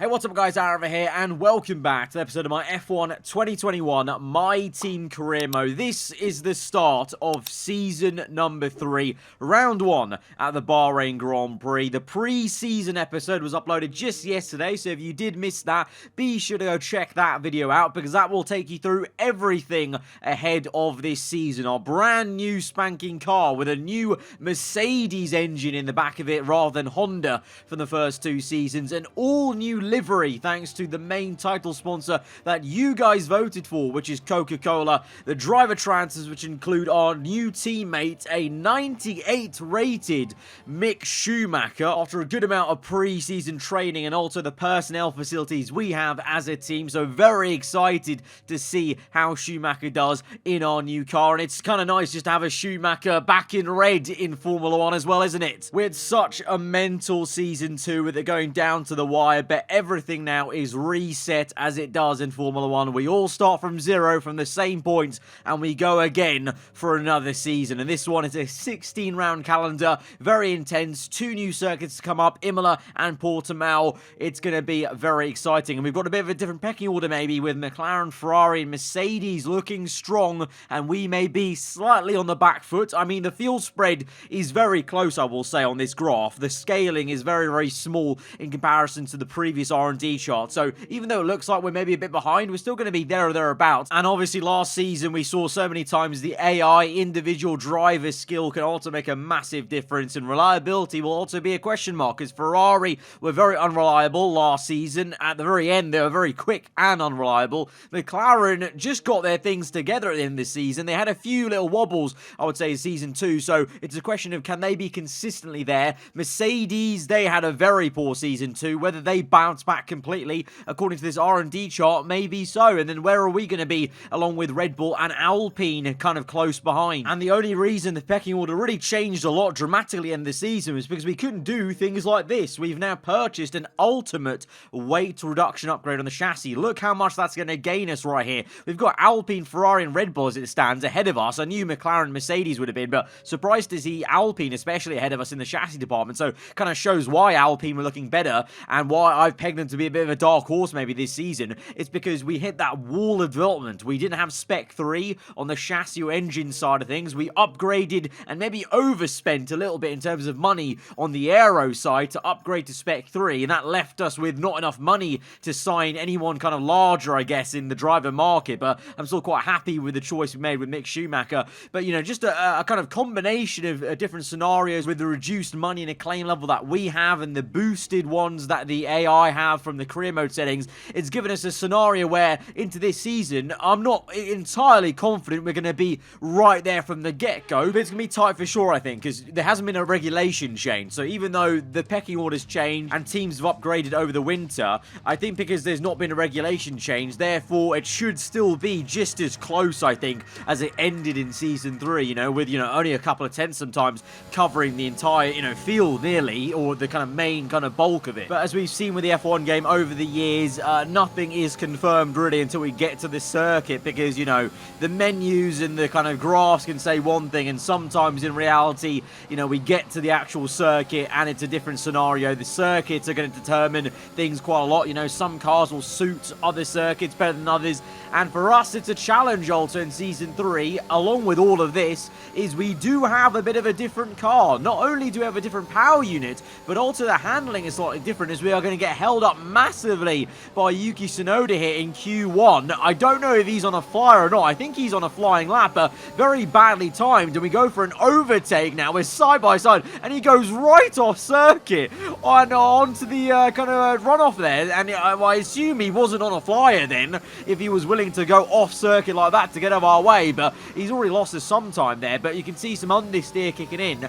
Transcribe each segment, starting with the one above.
Hey, what's up guys, aarava here, and welcome back to the episode of my F1 2021 My Team career mode. This is the start of season number 3, round 1 at the Bahrain Grand Prix. The pre-season episode was uploaded just yesterday, so if you did miss that, be sure to go check that video out, because that will take you through everything ahead of this season. Our brand new spanking car with a new Mercedes engine in the back of it rather than Honda from the first 2 seasons, and all new livery thanks to the main title sponsor that you guys voted for, which is Coca-Cola. The driver transfers, which include our new teammate, a 98 rated Mick Schumacher, after a good amount of pre-season training, and also the personnel facilities we have as a team. So very excited to see how Schumacher does in our new car, and it's kind of nice just to have a Schumacher back in red in Formula 1 as well, isn't it? We had such a mental season 2 with it going down to the wire, but everything now is reset as it does in Formula 1. We all start from zero, from the same point, and we go again for another season. And this one is a 16-round calendar, very intense. 2 new circuits to come up, Imola and Portimao. It's going to be very exciting. And we've got a bit of a different pecking order maybe, with McLaren, Ferrari, and Mercedes looking strong, and we may be slightly on the back foot. I mean, the field spread is very close, I will say, on this graph. The scaling is very, very small in comparison to the previous R&D chart. So even though it looks like we're maybe a bit behind, we're still going to be there or thereabouts. And obviously last season we saw so many times the AI individual driver skill can also make a massive difference, and reliability will also be a question mark, because Ferrari were very unreliable last season. At the very end they were very quick and unreliable. McLaren just got their things together at the end of the season. They had a few little wobbles, I would say, in season 2, so it's a question of can they be consistently there. Mercedes, they had a very poor season 2. Whether they bounce back completely according to this R&D chart, maybe so. And then where are we going to be along with Red Bull and Alpine kind of close behind? And the only reason the pecking order really changed a lot dramatically in the season was because we couldn't do things like this. We've now purchased an ultimate weight reduction upgrade on the chassis. Look how much that's going to gain us right here. We've got Alpine, Ferrari and Red Bull as it stands ahead of us. I knew McLaren and Mercedes would have been, but surprised to see Alpine especially ahead of us in the chassis department. So kind of shows why Alpine were looking better, and why I've pegged them to be a bit of a dark horse maybe this season. It's because we hit that wall of development. We didn't have Spec 3 on the chassis or engine side of things. We upgraded and maybe overspent a little bit in terms of money on the aero side to upgrade to Spec 3, and that left us with not enough money to sign anyone kind of larger, I guess, in the driver market. But I'm still quite happy with the choice we made with Mick Schumacher. But, you know, just a kind of combination of different scenarios with the reduced money and acclaim level that we have, and the boosted ones that the AI have from the career mode settings. It's given us a scenario where into this season I'm not entirely confident we're going to be right there from the get-go, but it's going to be tight for sure, I think, because there hasn't been a regulation change. So even though the pecking orders changed and teams have upgraded over the winter, I think because there's not been a regulation change, therefore it should still be just as close, I think, as it ended in season 3, you know, with, you know, only a couple of tenths sometimes covering the entire, you know, field nearly, or the kind of main kind of bulk of it. But as we've seen with the F1 game over the years, nothing is confirmed really until we get to the circuit, because, you know, the menus and the kind of graphs can say one thing, and sometimes in reality, you know, we get to the actual circuit and it's a different scenario. The circuits are going to determine things quite a lot. You know, some cars will suit other circuits better than others, and for us it's a challenge also in season 3, along with all of this, is we do have a bit of a different car. Not only do we have a different power unit, but also the handling is slightly different, as we are going to get held up massively by Yuki Tsunoda here in Q1. I don't know if he's on a flyer or not. I think he's on a flying lap, but very badly timed, and we go for an overtake now. We're side by side, and he goes right off circuit and onto the kind of runoff there, and I assume he wasn't on a flyer then, if he was willing to go off circuit like that to get out of our way, but he's already lost us some time there. But you can see some understeer kicking in,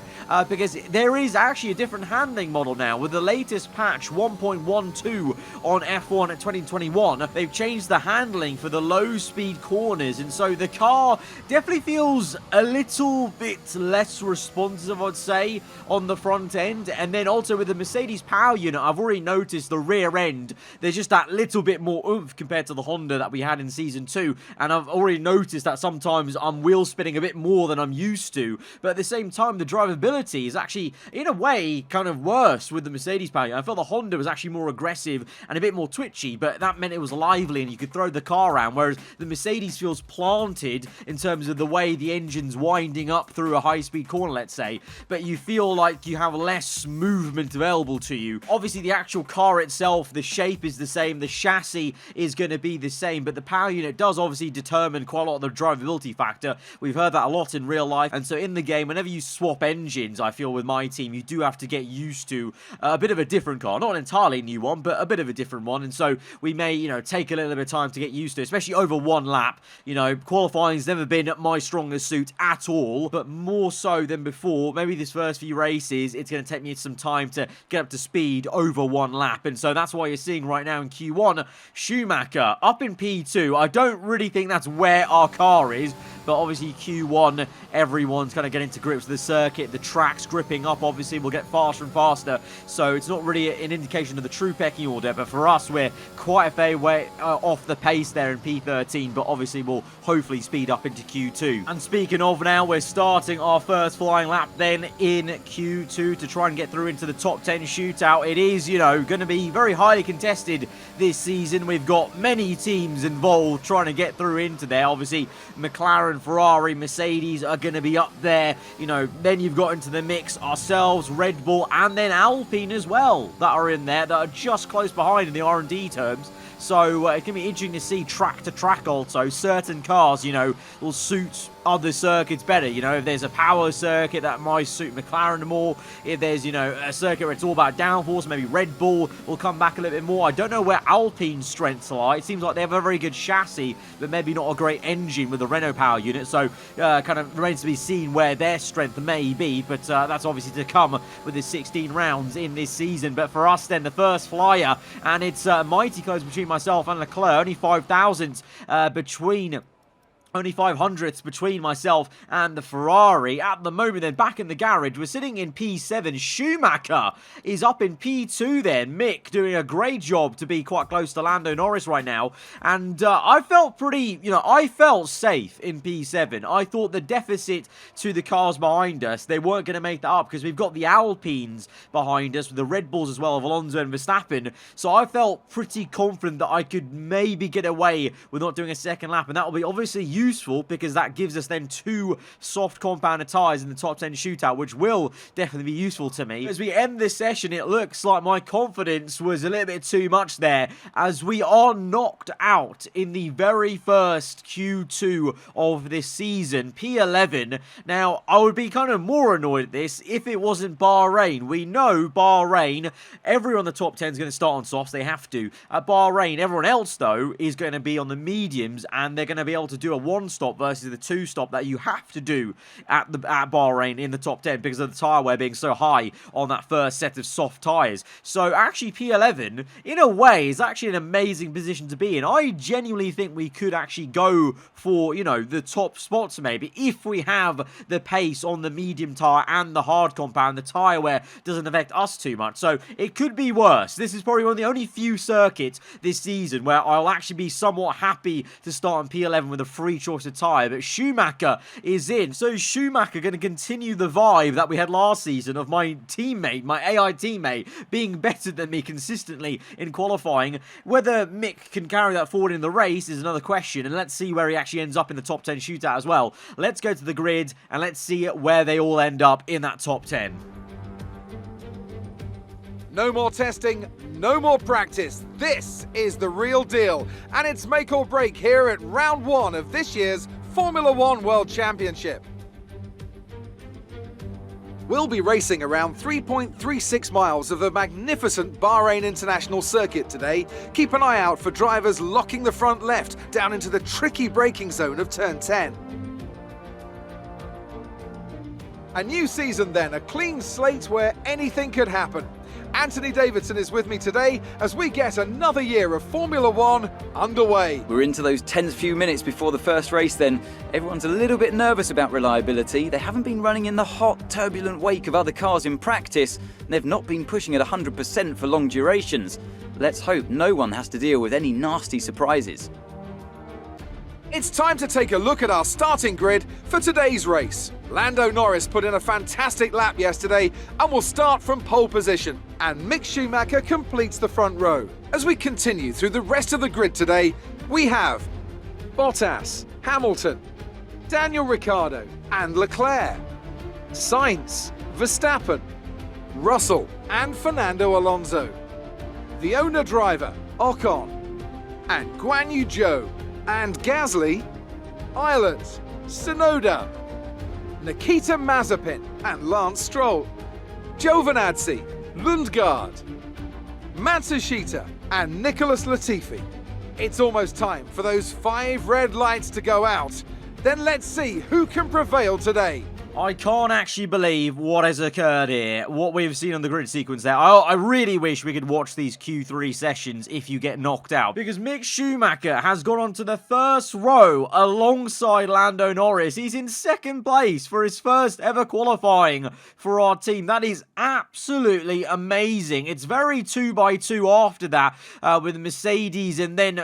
because there is actually a different handling model now with the latest patch 1.12 on F1 2021. They've changed the handling for the low speed corners, and so the car definitely feels a little bit less responsive, I'd say, on the front end. And then also with the Mercedes power unit, I've already noticed the rear end, there's just that little bit more oomph compared to the Honda that we had in season 2, and I've already noticed that sometimes I'm wheel spinning a bit more than I'm used to. But at the same time, the drivability is actually in a way kind of worse with the Mercedes power unit. I felt the Honda was actually more aggressive aggressive and a bit more twitchy, but that meant it was lively and you could throw the car around, whereas the Mercedes feels planted in terms of the way the engine's winding up through a high-speed corner, let's say, but you feel like you have less movement available to you. Obviously, the actual car itself, the shape is the same, the chassis is going to be the same, but the power unit does obviously determine quite a lot of the drivability factor. We've heard that a lot in real life, and so in the game, whenever you swap engines, I feel with MyTeam, you do have to get used to a bit of a different car. Not an entirely new one, but a bit of a different one, and so we may, take a little bit of time to get used to it, especially over one lap. Qualifying's never been my strongest suit at all, but more so than before. Maybe this first few races, it's going to take me some time to get up to speed over one lap, and so that's why you're seeing right now in Q1, Schumacher up in P2. I don't really think that's where our car is, but obviously Q1, everyone's kind of getting to grips with the circuit, the track's gripping up, obviously will get faster and faster, so it's not really an indication of the true pecking order, but for us, we're quite a fair way off the pace there in P13, but obviously we'll hopefully speed up into Q2. And speaking of now, we're starting our first flying lap then in Q2 to try and get through into the top 10 shootout. It is, going to be very highly contested this season. We've got many teams involved trying to get through into there. Obviously, McLaren, Ferrari, Mercedes are going to be up there. Then you've got into the mix ourselves, Red Bull, and then Alpine as well that are in there, that are just close behind in the R&D terms. So it's going to be interesting to see track to track also. Certain cars, will suit other circuits better. If there's a power circuit that might suit McLaren more, if there's, a circuit where it's all about downforce, maybe Red Bull will come back a little bit more. I don't know where Alpine's strengths lie. It seems like they have a very good chassis, but maybe not a great engine with the Renault power unit, so kind of remains to be seen where their strength may be, but that's obviously to come with the 16 rounds in this season. But for us then, the first flyer, and it's mighty close between myself and Leclerc, only 5 thousandths between... Only 500ths between myself and the Ferrari. At the moment then, back in the garage, we're sitting in P7. Schumacher is up in P2 then. Mick doing a great job to be quite close to Lando Norris right now. And I felt pretty, I felt safe in P7. I thought the deficit to the cars behind us, they weren't going to make that up because we've got the Alpines behind us with the Red Bulls as well of Alonso and Verstappen. So I felt pretty confident that I could maybe get away with not doing a second lap. And that will be obviously useful because that gives us then 2 soft compounded tyres in the top 10 shootout, which will definitely be useful to me. As we end this session, it looks like my confidence was a little bit too much there, as we are knocked out in the very first Q2 of this season, P11. Now, I would be kind of more annoyed at this if it wasn't Bahrain. We know Bahrain, everyone in the top 10 is going to start on softs, they have to. At Bahrain, everyone else, though, is going to be on the mediums, and they're going to be able to do a 1-stop versus the 2-stop that you have to do at Bahrain in the top 10 because of the tyre wear being so high on that first set of soft tyres. So actually P11, in a way, is actually an amazing position to be in. I genuinely think we could actually go for, the top spots maybe if we have the pace on the medium tyre and the hard compound. The tyre wear doesn't affect us too much. So it could be worse. This is probably one of the only few circuits this season where I'll actually be somewhat happy to start on P11 with a free choice of tyre, but Schumacher is in. So Schumacher going to continue the vibe that we had last season of my teammate, my AI teammate, being better than me consistently in qualifying. Whether Mick can carry that forward in the race is another question, and let's see where he actually ends up in the top 10 shootout as well. Let's go to the grid and let's see where they all end up in that top 10. No more testing, no more practice. This is the real deal, and it's make or break here at round 1 of this year's Formula 1 World Championship. We'll be racing around 3.36 miles of the magnificent Bahrain International Circuit today. Keep an eye out for drivers locking the front left down into the tricky braking zone of turn 10. A new season then, a clean slate where anything could happen. Anthony Davidson is with me today as we get another year of Formula 1 underway. We're into those tense few minutes before the first race then. Everyone's a little bit nervous about reliability. They haven't been running in the hot, turbulent wake of other cars in practice, and they've not been pushing at 100% for long durations. Let's hope no one has to deal with any nasty surprises. It's time to take a look at our starting grid for today's race. Lando Norris put in a fantastic lap yesterday and will start from pole position, and Mick Schumacher completes the front row. As we continue through the rest of the grid today, we have Bottas, Hamilton, Daniel Ricciardo and Leclerc, Sainz, Verstappen, Russell and Fernando Alonso, the owner driver, Ocon, and Guan Yu Zhou, and Gasly, Ireland, Tsunoda, Nikita Mazepin and Lance Stroll, Giovinazzi, Lundgaard, Matsushita and Nicholas Latifi. It's almost time for those 5 red lights to go out. Then let's see who can prevail today. I can't actually believe what has occurred here, what we've seen on the grid sequence there. I really wish we could watch these Q3 sessions if you get knocked out, because Mick Schumacher has gone onto the first row alongside Lando Norris. He's in second place for his first ever qualifying for our team. That is absolutely amazing. It's very 2x2 after that with Mercedes and then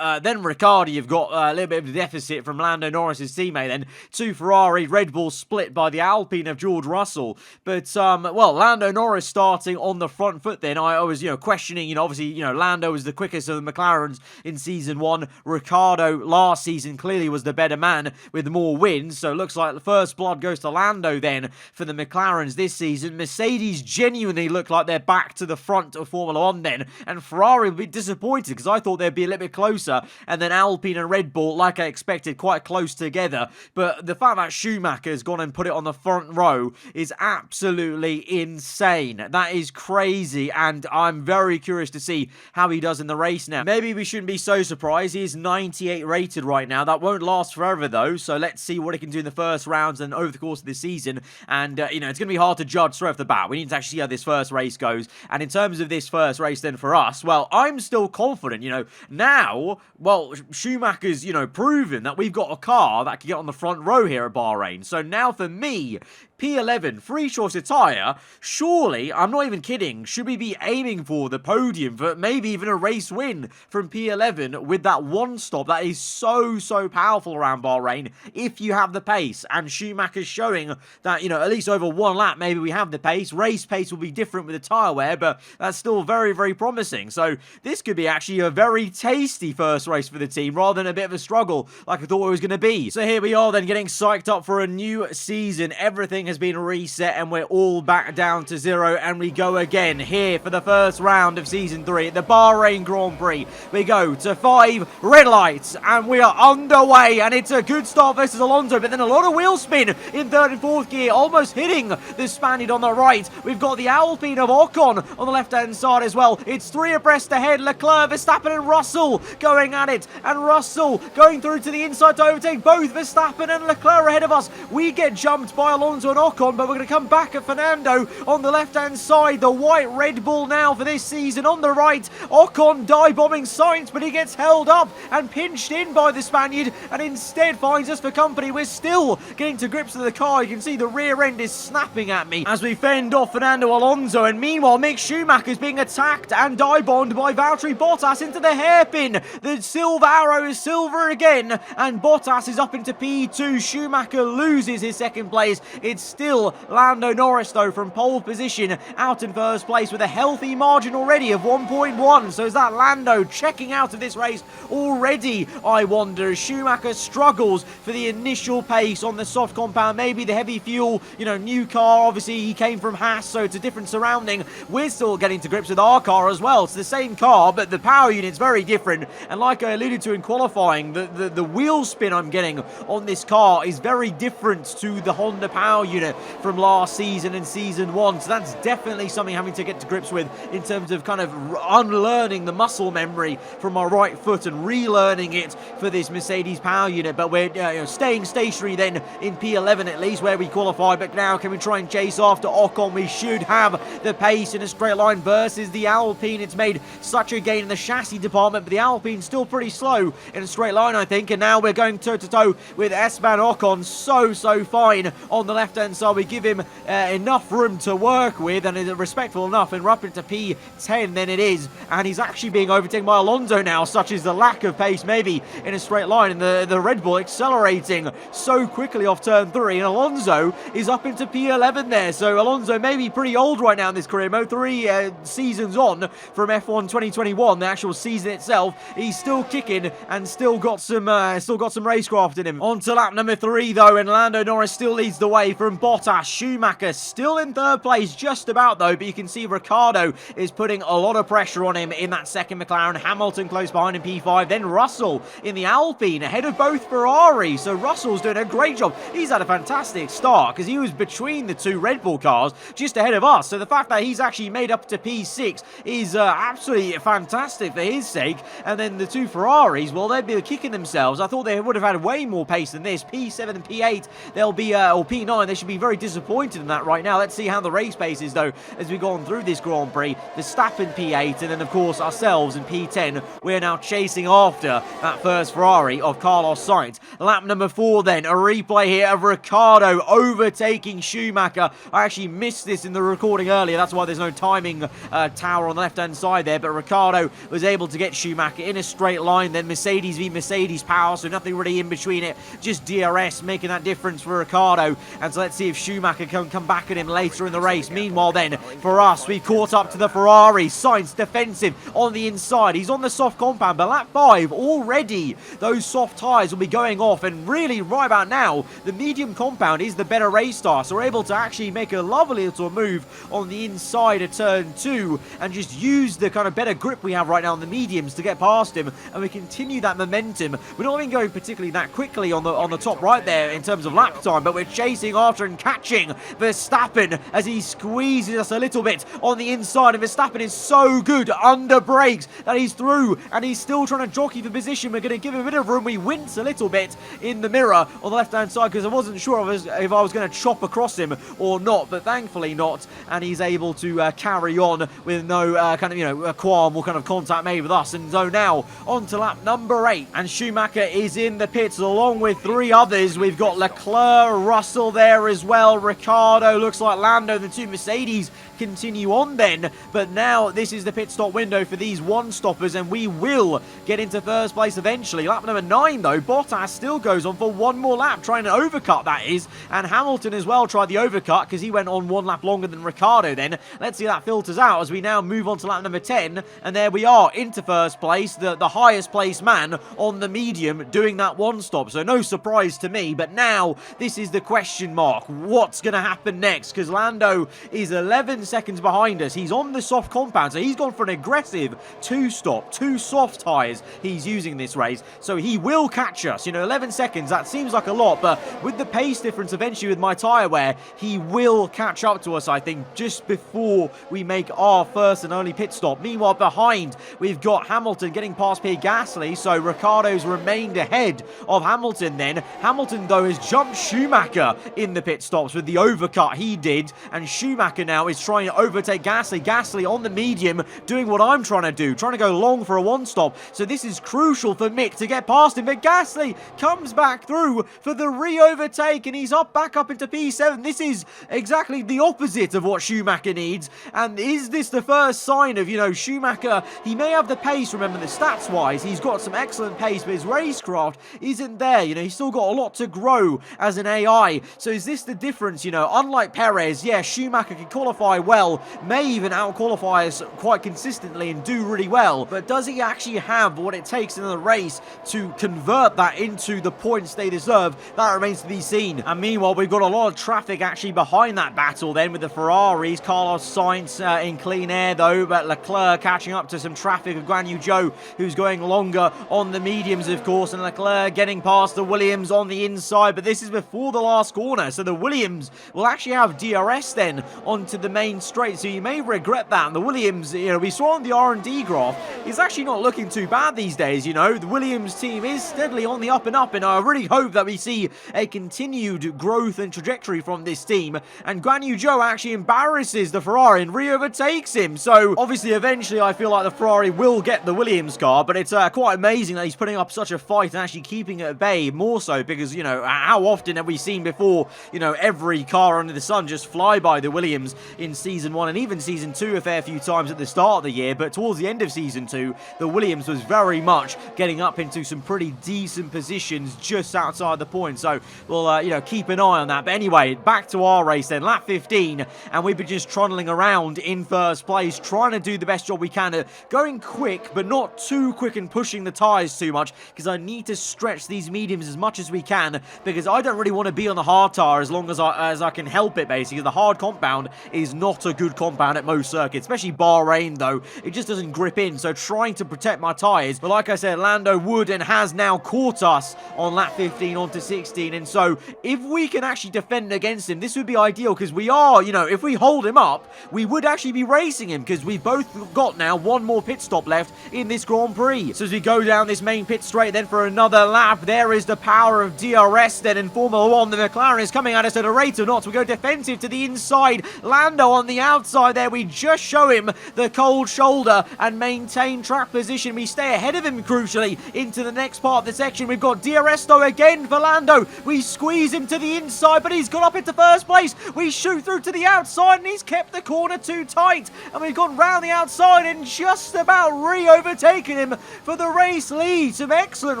Ricciardo. You've got a little bit of a deficit from Lando Norris's teammate. Then 2 Ferrari, Red Bull split by the Alpine of George Russell. But, well, Lando Norris starting on the front foot then. I was, questioning, obviously, Lando was the quickest of the McLarens in Season 1. Ricciardo last season clearly was the better man with more wins. So it looks like the first blood goes to Lando then for the McLarens this season. Mercedes genuinely look like they're back to the front of Formula 1 then. And Ferrari will be disappointed because I thought they'd be a little bit closer. And then Alpine and Red Bull, like I expected, quite close together. But the fact that Schumacher's gone and put it on the front row is absolutely insane. That is crazy, and I'm very curious to see how he does in the race now. Maybe we shouldn't be so surprised. He is 98 rated right now. That won't last forever though, so let's see what he can do in the first rounds and over the course of the season. And it's going to be hard to judge straight off the bat. We need to actually see how this first race goes. And in terms of this first race then for us, well, I'm still confident. Now, well, Schumacher's proven that we've got a car that can get on the front row here at Bahrain. So now for me, P11, free choice attire, surely, I'm not even kidding, should we be aiming for the podium, for maybe even a race win from P11 with that one stop that is so powerful around Bahrain if you have the pace. And Schumacher's showing that, at least over one lap, maybe we have the pace. Race pace will be different with the tyre wear, but that's still very promising. So this could be actually a very tasty first race for the team rather than a bit of a struggle like I thought it was going to be. So here we are then getting psyched up for a new season. Everything has been reset and we're all back down to 0, and we go again here for the first round of Season 3 at the Bahrain Grand Prix. We go to 5 red lights and we are underway, and it's a good start versus Alonso, but then a lot of wheel spin in 3rd and 4th gear, almost hitting the Spaniard on the right. We've got the Alpine of Ocon on the left-hand side as well. It's 3 abreast ahead. Leclerc, Verstappen and Russell going at it, and Russell going through to the inside to overtake both Verstappen and Leclerc ahead of us. We get jumped by Alonso and Ocon, but we're going to come back at Fernando on the left-hand side. The white Red Bull now for this season on the right. Ocon dive-bombing Sainz, but he gets held up and pinched in by the Spaniard and instead finds us for company. We're still getting to grips with the car. You can see the rear end is snapping at me as we fend off Fernando Alonso, and meanwhile Mick Schumacher is being attacked and dive-bombed by Valtteri Bottas into the hairpin. The silver arrow is silver again, and Bottas is up into P2. Schumacher loses his second place. It's still Lando Norris though from pole position out in first place with a healthy margin already of 1.1. So is that Lando checking out of this race already, I wonder, as Schumacher struggles for the initial pace on the soft compound, maybe the heavy fuel, new car. Obviously he came from Haas, so it's a different surrounding. We're still getting to grips with our car as well. It's the same car, but the power unit's very different, and like I alluded to in qualifying, the wheel spin I'm getting on this car is very different to the Honda power unit from last season and Season 1, so that's definitely something having to get to grips with in terms of kind of unlearning the muscle memory from our right foot and relearning it for this Mercedes power unit. But we're staying stationary then in P11 at least where we qualify, but now can we try and chase after Ocon? We should have the pace in a straight line versus the Alpine. It's made such a gain in the chassis department, but the Alpine's still pretty slow in a straight line, I think, and now we're going toe-to-toe with Esteban Ocon. So fine on the left left-hand side. We give him enough room to work with, and is respectful enough, and we're up into P10 then it is, and he's actually being overtaken by Alonso now, such as the lack of pace maybe in a straight line, and the Red Bull accelerating so quickly off turn 3, and Alonso is up into P11 there. So Alonso may be pretty old right now in this career mode, 3 seasons on from F1 2021, the actual season itself. He's still kicking and still got some racecraft in him. On to lap number 3 though, and Lando Norris still leads the way from Bottas. Schumacher still in 3rd place, just about though, but you can see Ricciardo is putting a lot of pressure on him in that second McLaren. Hamilton close behind in P5, then Russell in the Alpine ahead of both Ferrari. So Russell's doing a great job. He's had a fantastic start because he was between the 2 Red Bull cars just ahead of us. So the fact that he's actually made up to P6 is absolutely fantastic for his sake. And then the 2 Ferraris, well, they'd be kicking themselves. I thought they would have had way more pace than this. P7 and P8, they'll be, or P9, they should be very disappointed in that right now. Let's see how the race pace is, though, as we go on through this Grand Prix. Verstappen P8, and then, of course, ourselves in P10. We're now chasing after that first Ferrari of Carlos Sainz. Lap number 4, then, a replay here of Ricciardo overtaking Schumacher. I actually missed this in the recording earlier. That's why there's no timing tower on the left-hand side there, but Ricciardo was able to get Schumacher in a straight line, then Mercedes v Mercedes power, so nothing really in between it, just DRS making that difference for Ricciardo. And so let's see if Schumacher can come back at him later in the race. Meanwhile then, for us, we've caught up to the Ferrari. Sainz defensive on the inside. He's on the soft compound, but lap 5 already, those soft tyres will be going off, and really right about now, the medium compound is the better race tire, so we're able to actually make a lovely little move on the inside of turn 2 and just use the kind of better grip we have right now on the mediums to get past him, and we continue that momentum. We're not even going particularly that quickly on the top right there in terms of lap time, but we're chasing after and catching Verstappen as he squeezes us a little bit on the inside, and Verstappen is so good under brakes that he's through, and he's still trying to jockey for position. We're going to give him a bit of room. We wince a little bit in the mirror on the left-hand side because I wasn't sure if I was going to chop across him or not, but thankfully not, and he's able to carry on with no kind of, qualm or kind of contact made with us. And so now on to lap number 8, and Schumacher is in the pits along with 3 others. We've got Leclerc, Russell there as well, Ricciardo, looks like Lando, the 2 Mercedes continue on then, but now this is the pit stop window for these one-stoppers, and we will get into first place eventually. Lap number 9 though, Bottas still goes on for one more lap, trying an overcut that is, and Hamilton as well tried the overcut because he went on 1 lap longer than Ricciardo then. Let's see how that filters out as we now move on to lap number 10, and there we are into first place, the highest placed man on the medium doing that one stop, so no surprise to me. But now this is the question mark, what's going to happen next, because Lando is 11 seconds behind us. He's on the soft compound, so he's gone for an aggressive 2-stop, 2 soft tyres he's using this race, so he will catch us. 11 seconds, that seems like a lot, but with the pace difference eventually with my tyre wear, he will catch up to us, I think, just before we make our first and only pit stop. Meanwhile, behind, we've got Hamilton getting past Pierre Gasly, so Ricciardo's remained ahead of Hamilton then. Hamilton, though, has jumped Schumacher in the pit stops with the overcut he did, and Schumacher now is trying to overtake Gasly. Gasly on the medium, doing what I'm trying to do, trying to go long for a one-stop, so this is crucial for Mick to get past him, but Gasly comes back through for the re-overtake, and he's back up into P7. This is exactly the opposite of what Schumacher needs, and is this the first sign of, Schumacher, he may have the pace, remember, the stats-wise, he's got some excellent pace, but his racecraft isn't there, he's still got a lot to grow as an AI, so is this the difference, unlike Perez, yeah, Schumacher can qualify well, may even out-qualify us quite consistently and do really well, but does he actually have what it takes in the race to convert that into the points they deserve? That remains to be seen. And meanwhile, we've got a lot of traffic actually behind that battle then with the Ferraris. Carlos Sainz in clean air though, but Leclerc catching up to some traffic of Guan Yu Zhou, who's going longer on the mediums, of course, and Leclerc getting past the Williams on the inside, but this is before the last corner, so the Williams will actually have DRS then onto the main main straight, so you may regret that. And the Williams, we saw on the R&D graph, is actually not looking too bad these days, The Williams team is steadily on the up and up, and I really hope that we see a continued growth and trajectory from this team. And Guan Yu Zhou actually embarrasses the Ferrari and re-overtakes him. So, obviously, eventually, I feel like the Ferrari will get the Williams car, but it's quite amazing that he's putting up such a fight and actually keeping it at bay, more so because, how often have we seen before, every car under the sun just fly by the Williams in Season 1 and even Season 2 a fair few times at the start of the year, but towards the end of Season 2, the Williams was very much getting up into some pretty decent positions just outside the point, so we'll, keep an eye on that. But anyway, back to our race then, lap 15, and we've been just trundling around in first place, trying to do the best job we can at going quick, but not too quick and pushing the tyres too much, because I need to stretch these mediums as much as we can, because I don't really want to be on the hard tyre as long as I can help it, basically. The hard compound is not a good compound at most circuits, especially Bahrain, though. It just doesn't grip in, so trying to protect my tyres. But like I said, Lando would and has now caught us on lap 15 onto 16, and so if we can actually defend against him, this would be ideal, because we are, if we hold him up, we would actually be racing him, because we've both got now one more pit stop left in this Grand Prix. So as we go down this main pit straight then for another lap, there is the power of DRS then in Formula 1. The McLaren is coming at us at a rate of knots. We go defensive to the inside. Lando on the outside there. We just show him the cold shoulder and maintain track position. We stay ahead of him, crucially, into the next part of the section. We've got DRS though again for Lando. We squeeze him to the inside, but he's got up into first place. We shoot through to the outside, and he's kept the corner too tight. And we've gone round the outside and just about re-overtaken him for the race lead. Some excellent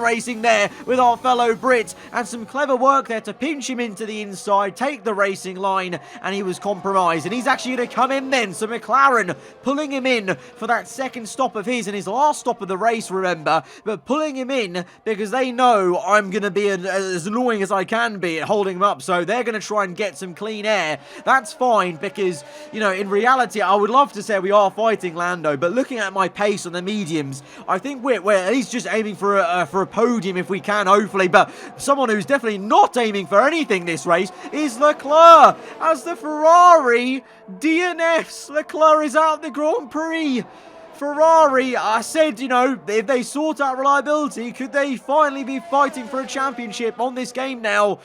racing there with our fellow Brit, and some clever work there to pinch him into the inside, take the racing line, and he was compromised. And he's actually going to come in then. So McLaren pulling him in for that second stop of his, and his last stop of the race, remember, but pulling him in because they know I'm going to be as annoying as I can be at holding him up, so they're going to try and get some clean air. That's fine, because, in reality, I would love to say we are fighting Lando, but looking at my pace on the mediums, I think we're at least just aiming for a podium if we can, hopefully. But someone who's definitely not aiming for anything this race is Leclerc, as the Ferrari DNFs. Leclerc is out of the Grand Prix. Ferrari, I said, if they sort out reliability, could they finally be fighting for a championship on this game now?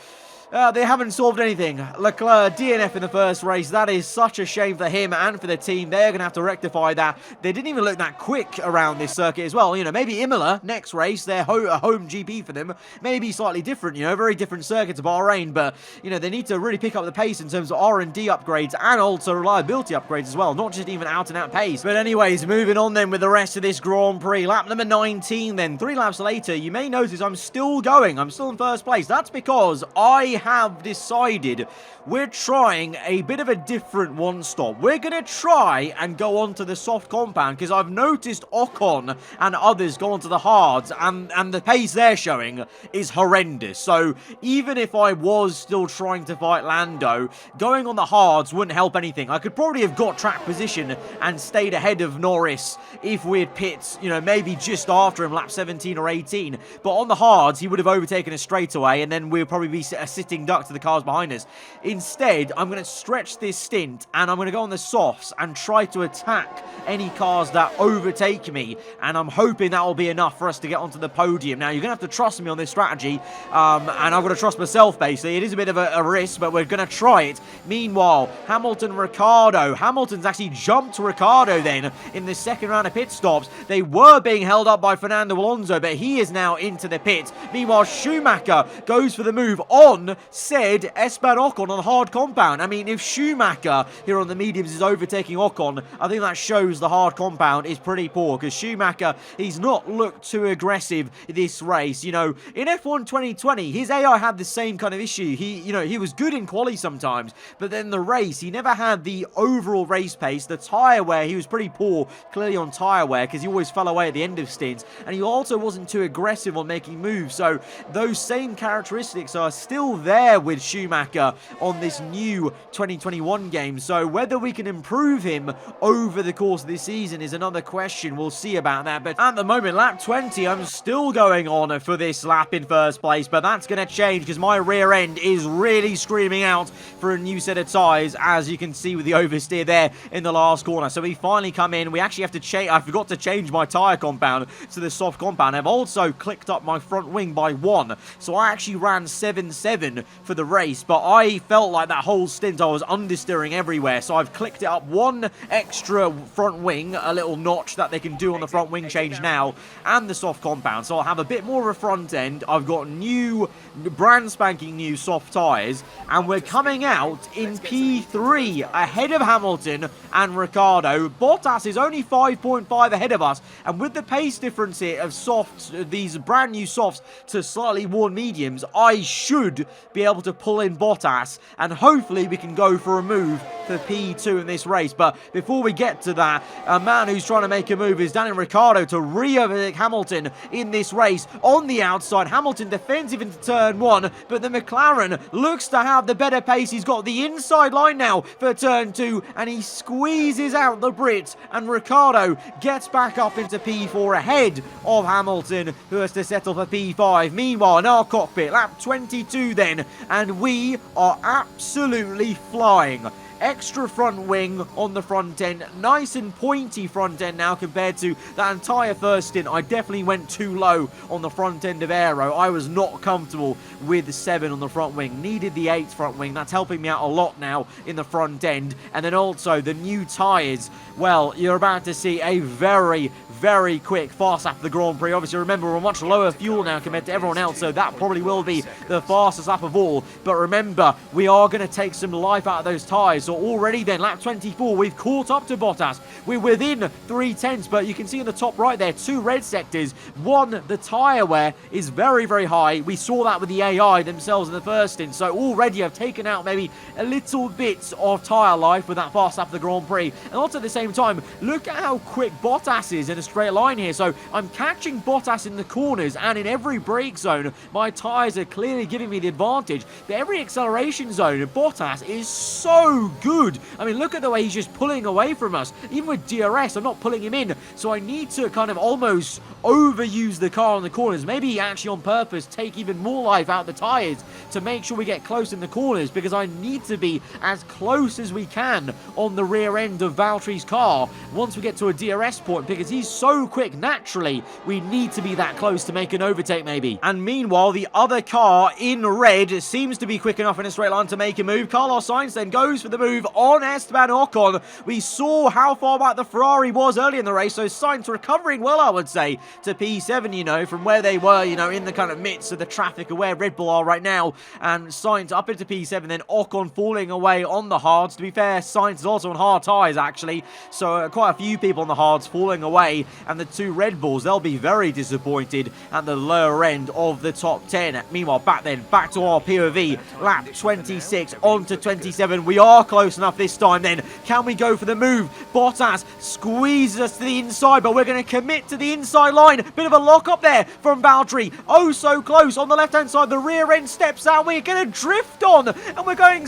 They haven't solved anything. Leclerc, DNF in the first race. That is such a shame for him and for the team. They're going to have to rectify that. They didn't even look that quick around this circuit as well. Maybe Imola, next race, they're a home GP for them. Maybe slightly different, very different circuit to Bahrain. But, they need to really pick up the pace in terms of R&D upgrades and also reliability upgrades as well. Not just even out-and-out pace. But anyways, moving on then with the rest of this Grand Prix. Lap number 19 then. 3 laps later, you may notice I'm still going. I'm still in first place. That's because I have decided we're trying a bit of a different one stop. We're going to try and go on to the soft compound, because I've noticed Ocon and others go onto the hards, and the pace they're showing is horrendous. So even if I was still trying to fight Lando, going on the hards wouldn't help anything. I could probably have got track position and stayed ahead of Norris if we had pit, maybe just after him, lap 17 or 18. But on the hards, he would have overtaken us straight away, and then we'll probably be a sitting duck to the cars behind us. Instead, I'm going to stretch this stint, and I'm going to go on the softs and try to attack any cars that overtake me, and I'm hoping that will be enough for us to get onto the podium. Now, you're going to have to trust me on this strategy, and I'm going to trust myself, basically. It is a bit of a risk, but we're going to try it. Meanwhile, Hamilton, Ricciardo. Hamilton's actually jumped Ricciardo then in the second round of pit stops. They were being held up by Fernando Alonso, but he is now into the pit. Meanwhile, Schumacher goes for the move on said Esteban Ocon on hard compound. I mean, if Schumacher here on the mediums is overtaking Ocon, I think that shows the hard compound is pretty poor, because Schumacher, he's not looked too aggressive this race. In F1 2020, his AI had the same kind of issue. He was good in quali sometimes, but then the race, he never had the overall race pace. The tyre wear, he was pretty poor, clearly on tyre wear, because he always fell away at the end of stints, and he also wasn't too aggressive on making moves. So those same characteristics are still there with Schumacher on this new 2021 game. So whether we can improve him over the course of this season is another question. We'll see about that. But at the moment, lap 20, I'm still going on for this lap in first place. But that's going to change because my rear end is really screaming out for a new set of tyres, as you can see with the oversteer there in the last corner. So we finally come in. We actually have to change. I forgot to change my tyre compound to the soft compound. I've also clicked up my front wing by 1. So I actually ran 7.7 for the race. But I felt like that whole stint I was understeering everywhere. So I've clicked it up 1 extra front wing, a little notch that they can do on the front wing change now, and the soft compound. So I'll have a bit more of a front end. I've got new, brand spanking new soft tyres, and we're coming out in P3 ahead of Hamilton and Ricciardo. Bottas is only 5.5 ahead of us, and with the pace difference here of softs, these brand new softs to slightly worn mediums, I should be able to pull in Bottas, and hopefully we can go for a move for P2 in this race. But before we get to that, a man who's trying to make a move is Daniel Ricciardo to re-overtake Hamilton in this race on the outside. Hamilton defensive into turn 1, but the McLaren looks to have the better pace. He's got the inside line now for turn 2, and he squeezes out the Brit, and Ricciardo gets back up into P4 ahead of Hamilton, who has to settle for P5. Meanwhile, in our cockpit, lap 22 then, and we are absolutely flying. Extra front wing on the front end, nice and pointy front end now compared to that entire first stint. I definitely went too low on the front end of aero. I was not comfortable with 7 on the front wing, needed the 8 front wing. That's helping me out a lot now in the front end. And then also the new tyres, well, you're about to see a very quick fast lap of the Grand Prix. Obviously, remember, we're much lower fuel now compared to everyone else, so that probably will be the fastest lap of all. But remember, we are going to take some life out of those tyres. So already then, lap 24, we've caught up to Bottas. We're within 3/10, but you can see in the top right there, 2 red sectors. One, the tyre wear is very high. We saw that with the AI themselves in the first stint. So already I've taken out maybe a little bit of tyre life with that fast lap of the Grand Prix. And also at the same time, look at how quick Bottas is in a straight line here. So I'm catching Bottas in the corners, and in every brake zone, my tyres are clearly giving me the advantage. But every acceleration zone, Bottas is so good. I mean, look at the way he's just pulling away from us. Even with DRS, I'm not pulling him in. So I need to kind of almost overuse the car on the corners. Maybe actually on purpose take even more life out of the tyres to make sure we get close in the corners, because I need to be as close as we can on the rear end of Valtteri's car once we get to a DRS point, because he's so quick. Naturally, we need to be that close to make an overtake maybe. And meanwhile, the other car in red seems to be quick enough in a straight line to make a move. Carlos Sainz then goes for the move on Esteban Ocon. We saw how far back the Ferrari was early in the race, so Sainz recovering well, I would say, to P7, you know, from where they were, you know, in the kind of midst of the traffic of where Red Bull are right now. And Sainz up into P7, then Ocon falling away on the hards. To be fair, Sainz is also on hard tyres, actually, so quite a few people on the hards falling away, and the 2 Red Bulls, they'll be very disappointed at the lower end of the top 10. Meanwhile, back to our POV, lap 26 on to 27. We are close enough this time then. Can we go for the move? Bottas squeezes us to the inside, but we're going to commit to the inside line. Bit of a lock up there from Valtteri. Oh, so close on the left-hand side. The rear end steps out. We're going to drift on, and we're going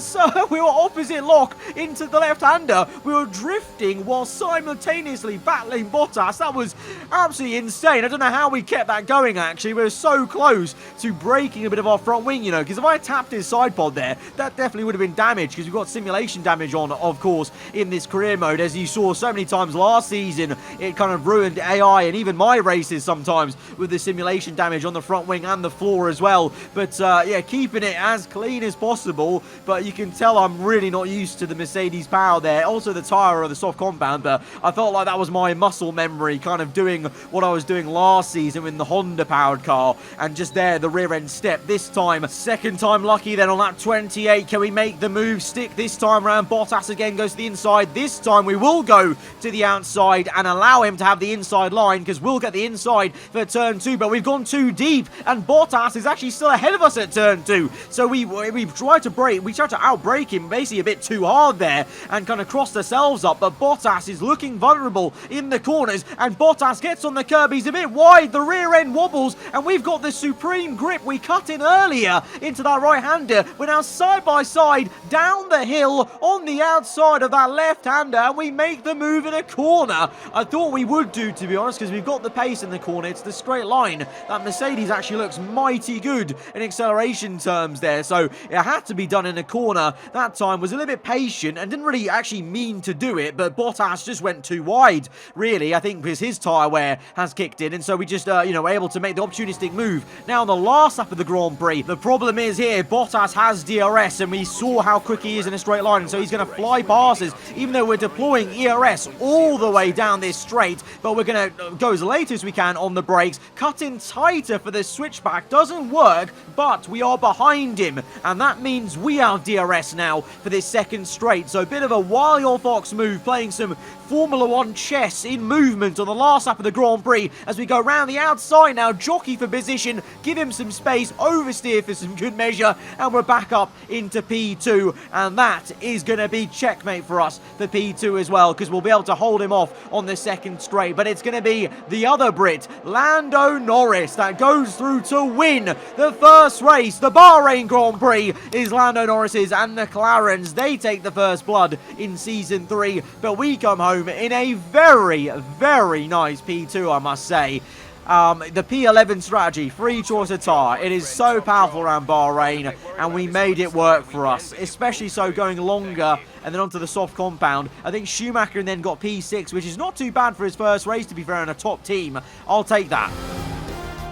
we were opposite lock into the left-hander. We were drifting while simultaneously battling Bottas. That was absolutely insane. I don't know how we kept that going, actually. We were so close to breaking a bit of our front wing, you know, because if I tapped his side pod there, that definitely would have been damaged, because we've got simulation damage on, of course, in this career mode. As you saw so many times last season, it kind of ruined AI and even my races sometimes with the simulation damage on the front wing and the floor as well. But yeah, keeping it as clean as possible, but you can tell I'm really not used to the Mercedes power there. Also the tyre or the soft compound, but I felt like that was my muscle memory kind of doing what I was doing last season with the Honda powered car, and just there, the rear end step this time. Second time lucky then on lap 28. Can we make the move stick this time round. Bottas again goes to the inside. This time we will go to the outside and allow him to have the inside line because we'll get the inside for turn 2. But we've gone too deep and Bottas is actually still ahead of us at turn 2. So we tried to brake. We tried to outbrake him basically a bit too hard there and kind of crossed ourselves up. But Bottas is looking vulnerable in the corners and Bottas gets on the curb. He's a bit wide. The rear end wobbles and we've got the supreme grip we cut in earlier into that right-hander. We're now side by side down the hill on the outside of that left-hander and we make the move in a corner. I thought we would do, to be honest, because we've got the pace in the corner. It's the straight line. That Mercedes actually looks mighty good in acceleration terms there, so it had to be done in a corner. That time was a little bit patient and didn't really actually mean to do it, but Bottas just went too wide, really, I think, because his tyre wear has kicked in, and so we just, were able to make the opportunistic move. Now, on the last lap of the Grand Prix, the problem is here, Bottas has DRS, and we saw how quick he is in a straight line, and so he's going to fly past us, even though we're deploying ERS all the way down this straight, but we're going to go as late as we can on the brakes, cut in tighter for the switchback. Doesn't work, but we are behind him, and that means we have DRS now for this second straight, so a bit of a Wild Fox move, playing some Formula 1 chess in movement on the last lap of the Grand Prix as we go around the outside now, jockey for position, give him some space, oversteer for some good measure, and we're back up into P2, and that is going to be checkmate for us for P2 as well, because we'll be able to hold him off on the second straight, but it's going to be the other Brit, Lando Norris, that goes through to win the first race. The Bahrain Grand Prix is Lando Norris's and McLaren's. They take the first blood in Season 3, but we come home in a very, very nice P2, I must say. The P11 strategy, free choice of tyre, it is so powerful around Bahrain, and we made it work for us, especially so going longer and then onto the soft compound. I think Schumacher then got P6, which is not too bad for his first race, to be fair, in a top team. I'll take that.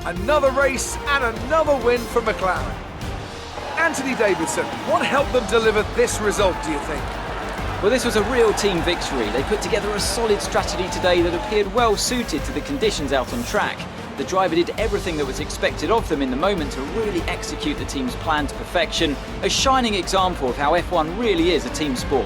Another race and another win for McLaren. Anthony Davidson, what helped them deliver this result, do you think? Well, this was a real team victory. They put together a solid strategy today that appeared well suited to the conditions out on track. The driver did everything that was expected of them in the moment to really execute the team's plan to perfection. A shining example of how F1 really is a team sport.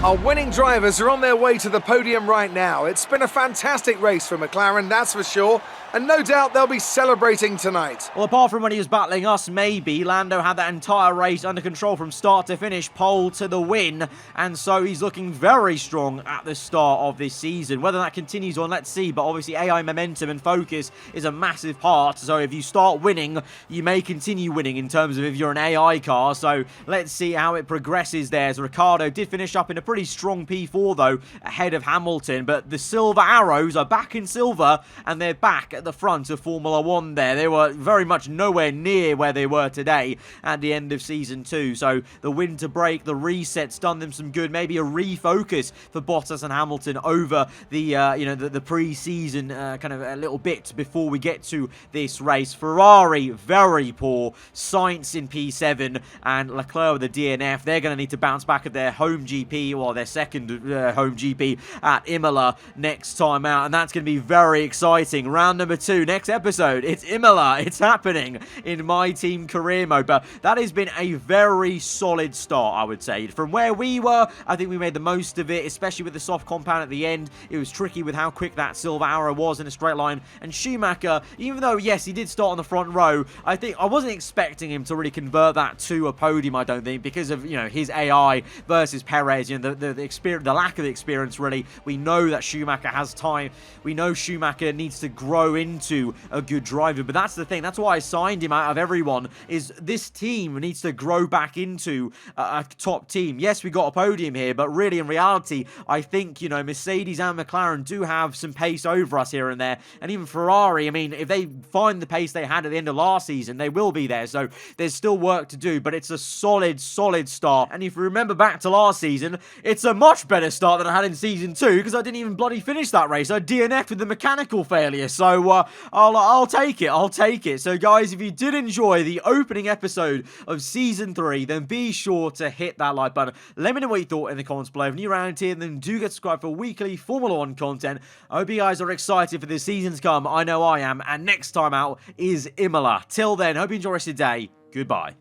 Our winning drivers are on their way to the podium right now. It's been a fantastic race for McLaren, that's for sure. And no doubt they'll be celebrating tonight. Well, apart from when he was battling us, maybe, Lando had that entire race under control from start to finish, pole to the win, and so he's looking very strong at the start of this season. Whether that continues on, let's see, but obviously AI momentum and focus is a massive part, so if you start winning, you may continue winning in terms of if you're an AI car, so let's see how it progresses there, as Ricciardo did finish up in a pretty strong P4, though, ahead of Hamilton, but the silver arrows are back in silver, and they're back at the front of Formula 1 there. They were very much nowhere near where they were today at the end of Season 2. So the winter break, the reset's done them some good. Maybe a refocus for Bottas and Hamilton over the, the pre-season kind of a little bit before we get to this race. Ferrari, very poor. Sainz in P7 and Leclerc with the DNF. They're going to need to bounce back at their home GP, or their second home GP at Imola next time out. And that's going to be very exciting. Round number 2, next episode, it's Imola. It's happening in MyTeam career mode, but that has been a very solid start, I would say. From where we were, I think we made the most of it, especially with the soft compound at the end. It was tricky with how quick that silver arrow was in a straight line, and Schumacher, even though, yes, he did start on the front row, I think I wasn't expecting him to really convert that to a podium, I don't think, because of, his AI versus Perez, the experience, the lack of experience, really. We know that Schumacher has time. We know Schumacher needs to grow into a good driver, but that's the thing. That's why I signed him out of everyone, is this team needs to grow back into a top team. Yes, we got a podium here, but really in reality, I think, Mercedes and McLaren do have some pace over us here and there, and even Ferrari, I mean, if they find the pace they had at the end of last season, they will be there, so there's still work to do, but it's a solid start, and if you remember back to last season, it's a much better start than I had in Season 2, because I didn't even bloody finish that race. I DNF'd with the mechanical failure, so I'll take it. So guys, if you did enjoy the opening episode of Season 3, then be sure to hit that like button. Let me know what you thought in the comments below. If you're new around here, then do get subscribed for weekly Formula 1 content. I hope you guys are excited for this season to come. I know I am. And next time out is Imola. Till then, hope you enjoy the rest of your day. Goodbye.